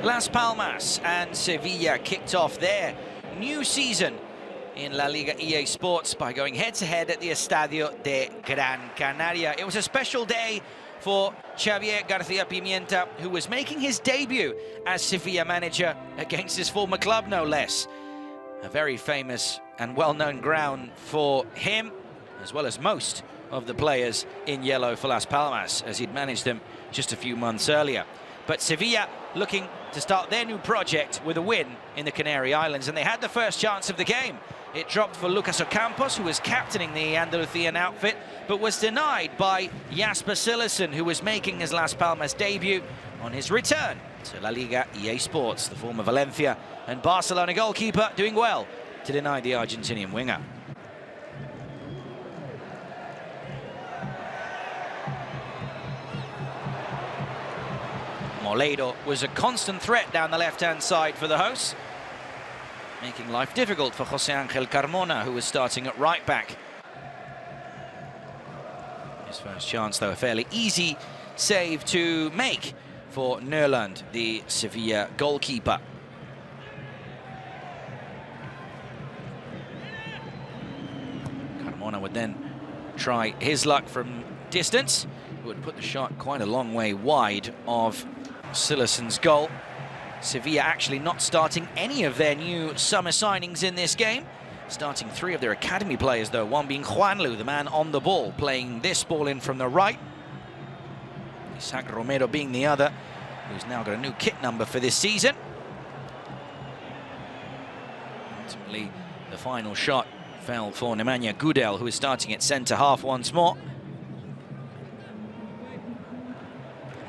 Las Palmas and Sevilla kicked off their new season in La Liga EA Sports by going head-to-head at the Estadio de Gran Canaria. It was a special day for Xavier García-Pimienta, who was making his debut as Sevilla manager against his former club, no less. A very famous and well-known ground for him, as well as most of the players in yellow for Las Palmas, as he'd managed them just a few months earlier. But Sevilla looking to start their new project with a win in the Canary Islands, and they had the first chance of the game. It dropped for Lucas Ocampos, who was captaining the Andalusian outfit, but was denied by Jasper Cillessen, who was making his Las Palmas debut on his return to La Liga EA Sports. The former Valencia and Barcelona goalkeeper doing well to deny the Argentinian winger. Moledo was a constant threat down the left-hand side for the hosts, making life difficult for José Ángel Carmona, who was starting at right-back. His first chance, though, a fairly easy save to make for Nerland, the Sevilla goalkeeper. Carmona would then try his luck from distance. It would put the shot quite a long way wide of Cillessen's goal. Sevilla actually not starting any of their new summer signings in this game. Starting 3 of their academy players, though, one being Juanlu, the man on the ball, playing this ball in from the right. Isaac Romero being the other, who's now got a new kit number for this season. Ultimately, the final shot fell for Nemanja Gudel, who is starting at centre-half once more.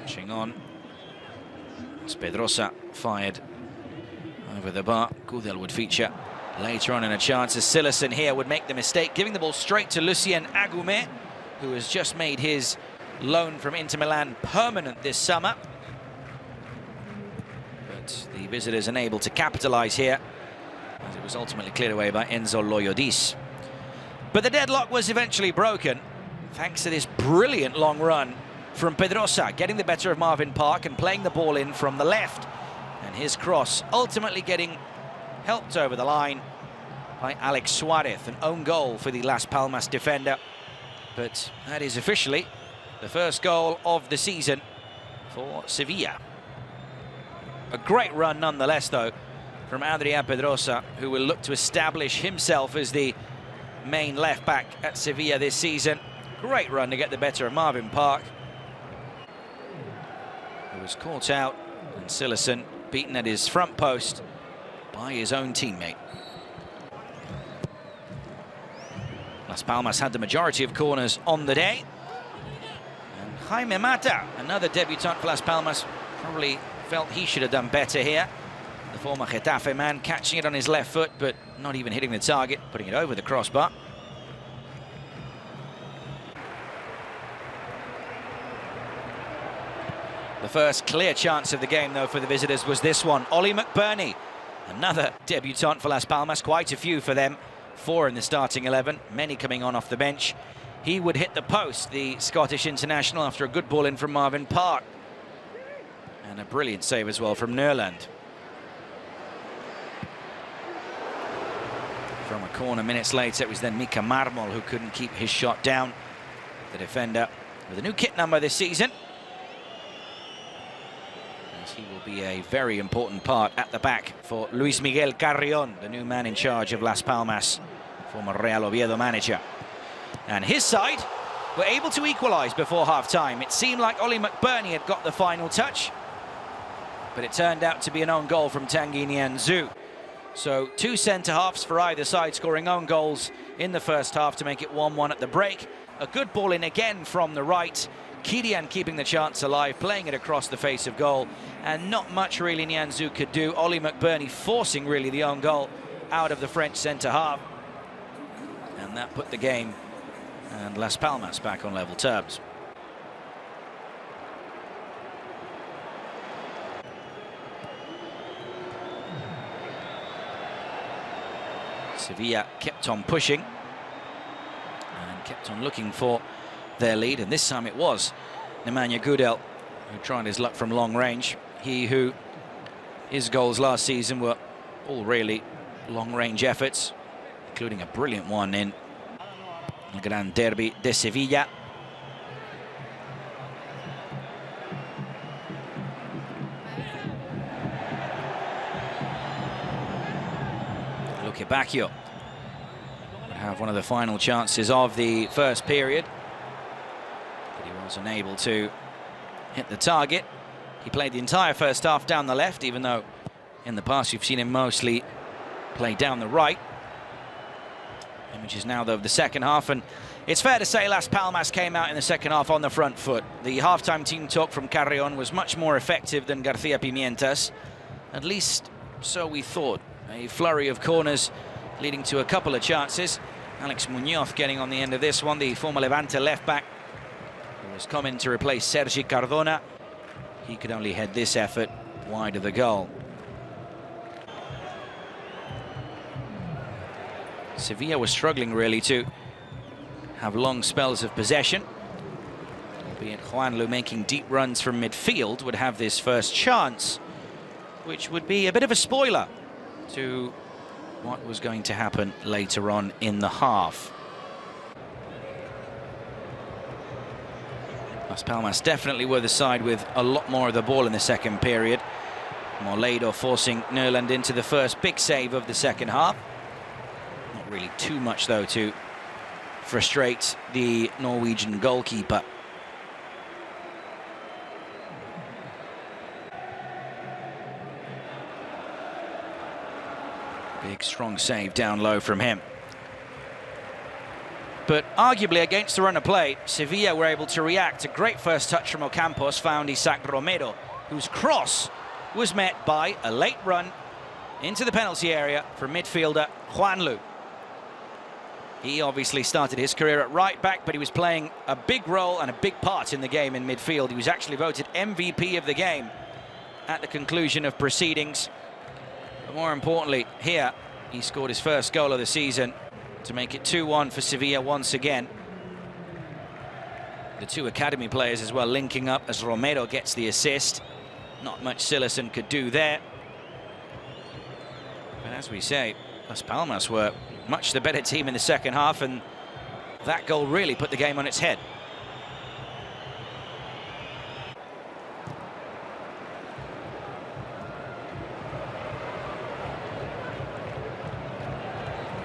Pushing on. Pedrosa fired over the bar. Gudel would feature later on in a chance as Cillessen here would make the mistake, giving the ball straight to Lucien Agumé, who has just made his loan from Inter Milan permanent this summer. But the visitors unable to capitalise here, as it was ultimately cleared away by Enzo Loyodis. But the deadlock was eventually broken, thanks to this brilliant long run from Pedrosa, getting the better of Marvin Park and playing the ball in from the left. And his cross ultimately getting helped over the line by Alex Suarez, an own goal for the Las Palmas defender. But that is officially the first goal of the season for Sevilla. A great run nonetheless, though, from Adrián Pedrosa, who will look to establish himself as the main left-back at Sevilla this season. Great run to get the better of Marvin Park, who was caught out, and Cillessen beaten at his front post by his own teammate. Las Palmas had the majority of corners on the day. And Jaime Mata, another debutant for Las Palmas, probably felt he should have done better here. The former Getafe man catching it on his left foot, but not even hitting the target, putting it over the crossbar. The first clear chance of the game, though, for the visitors was this one. Ollie McBurney, another debutant for Las Palmas, quite a few for them. 4 in the starting 11, many coming on off the bench. He would hit the post, the Scottish international, after a good ball in from Marvin Park. And a brilliant save as well from Nerland. From a corner minutes later, it was then Mika Marmol who couldn't keep his shot down. The defender with a new kit number this season. He will be a very important part at the back for Luis Miguel Carrion, the new man in charge of Las Palmas, former Real Oviedo manager. And his side were able to equalise before half-time. It seemed like Ollie McBurney had got the final touch, but it turned out to be an own goal from Tanguy Nianzou. So 2 centre-halves for either side scoring own goals in the first half to make it 1-1 at the break. A good ball in again from the right. Kylian keeping the chance alive, playing it across the face of goal, and not much really Nianzou could do. Ollie McBurney forcing really the own goal out of the French centre-half. And that put the game and Las Palmas back on level terms. Sevilla kept on pushing and kept on looking for their lead, and this time it was Nemanja Gudel who tried his luck from long range. He who His goals last season were all really long-range efforts, including a brilliant one in the Gran Derby de Sevilla. Luque Bacchio would have one of the final chances of the first period, but he was unable to hit the target. He played the entire first half down the left, even though in the past you've seen him mostly play down the right. Images now, though, of the second half, and it's fair to say Las Palmas came out in the second half on the front foot. The half-time team talk from Carrion was much more effective than García Pimienta's. At least so we thought. A flurry of corners leading to a couple of chances. Alex Muñoz getting on the end of this one, the former Levante left-back, who was coming to replace Sergi Cardona. He could only head this effort wide of the goal. Sevilla was struggling really to have long spells of possession, albeit Juanlu making deep runs from midfield would have this first chance, which would be a bit of a spoiler to what was going to happen later on in the half. Las Palmas definitely were the side with a lot more of the ball in the second period. Moledo forcing Nerland into the first big save of the second half. Not really too much, though, to frustrate the Norwegian goalkeeper. Big, strong save down low from him. But arguably, against the run of play, Sevilla were able to react. A great first touch from Ocampos found Isaac Romero, whose cross was met by a late run into the penalty area from midfielder Juanlu. He obviously started his career at right back, but he was playing a big role and a big part in the game in midfield. He was actually voted MVP of the game at the conclusion of proceedings. But more importantly, here, he scored his first goal of the season to make it 2-1 for Sevilla once again. The two academy players as well linking up as Romero gets the assist. Not much Sillison could do there. But as we say, Las Palmas were much the better team in the second half, and that goal really put the game on its head.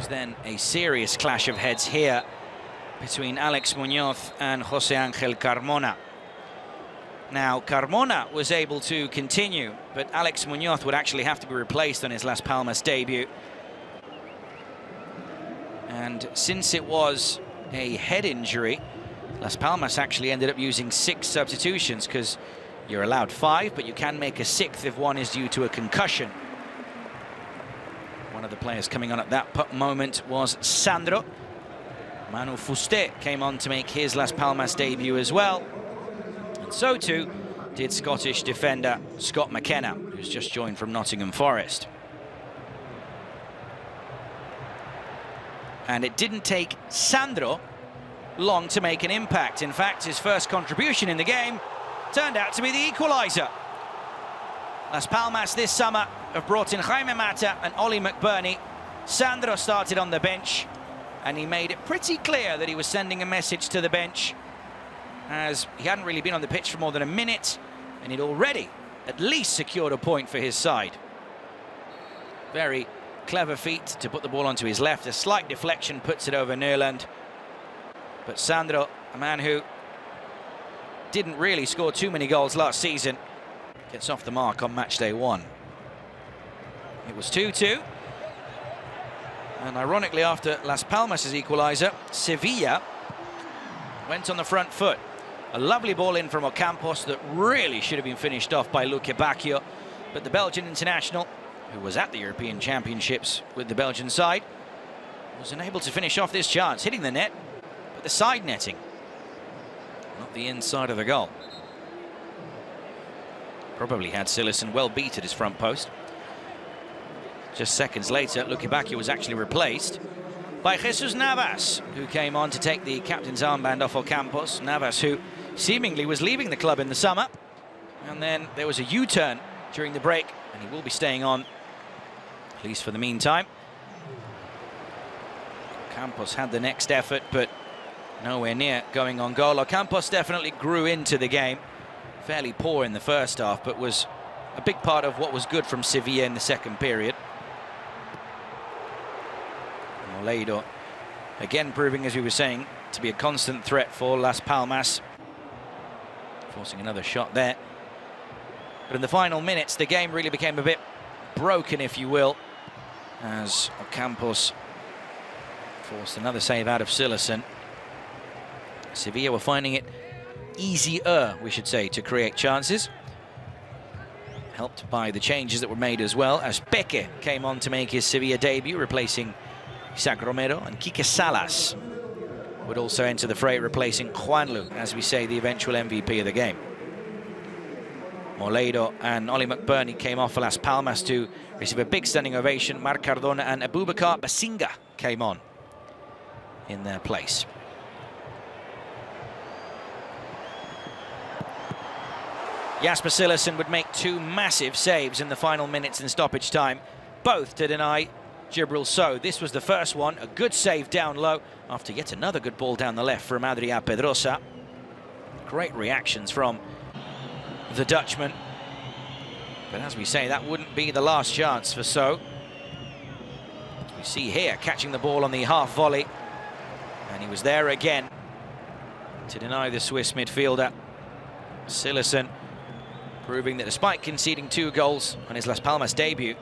Then a serious clash of heads here between Alex Muñoz and José Ángel Carmona. Now, Carmona was able to continue, but Alex Muñoz would actually have to be replaced on his Las Palmas debut. And since it was a head injury, Las Palmas actually ended up using 6 substitutions, because you're allowed 5, but you can make a 6th if one is due to a concussion. One of the players coming on at that moment was Sandro. Manu Fuste came on to make his Las Palmas debut as well. And so too did Scottish defender Scott McKenna, who's just joined from Nottingham Forest. And it didn't take Sandro long to make an impact. In fact, his first contribution in the game turned out to be the equaliser. Las Palmas this summer have brought in Jaime Mata and Ollie McBurney. Sandro started on the bench, and he made it pretty clear that he was sending a message to the bench, as he hadn't really been on the pitch for more than a minute, and he'd already at least secured a point for his side. Very clever feat to put the ball onto his left. A slight deflection puts it over Nerland. But Sandro, a man who didn't really score too many goals last season, gets off the mark on Matchday 1. It was 2-2. And ironically, after Las Palmas' equaliser, Sevilla went on the front foot. A lovely ball in from Ocampos that really should have been finished off by Luque Bacchio. But the Belgian international, who was at the European Championships with the Belgian side, was unable to finish off this chance, hitting the net, but the side netting, not the inside of the goal. Probably had Sillison well beat at his front post. Just seconds later, Luque Bacchio was actually replaced by Jesus Navas, who came on to take the captain's armband off Ocampos. Navas, who seemingly was leaving the club in the summer, and then there was a U-turn during the break, and he will be staying on, at least for the meantime. Campos had the next effort, but nowhere near going on goal. Campos definitely grew into the game. Fairly poor in the first half, but was a big part of what was good from Sevilla in the second period. Moledo, again proving, as we were saying, to be a constant threat for Las Palmas. Forcing another shot there. But in the final minutes, the game really became a bit broken, if you will, as Campos forced another save out of Silerson. Sevilla were finding it easier, we should say, to create chances. Helped by the changes that were made as well, as Peque came on to make his Sevilla debut, replacing Isaac Romero, and Quique Salas would also enter the fray, replacing Juanlu, as we say, the eventual MVP of the game. Moledo and Oli McBurney came off for Las Palmas to receive a big standing ovation. Marc Cardona and Abubakar Basinga came on in their place. Jasper Silerson would make two massive saves in the final minutes in stoppage time, both to deny Djibril Sow. This was the first one, a good save down low, after yet another good ball down the left from Adrià Pedrosa. Great reactions from the Dutchman. But as we say, that wouldn't be the last chance for Sow. As we see here, catching the ball on the half volley. And he was there again to deny the Swiss midfielder. Silerson proving that despite conceding 2 goals on his Las Palmas debut,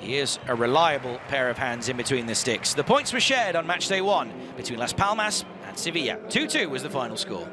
he is a reliable pair of hands in between the sticks. The points were shared on match day 1 between Las Palmas and Sevilla. 2-2 was the final score.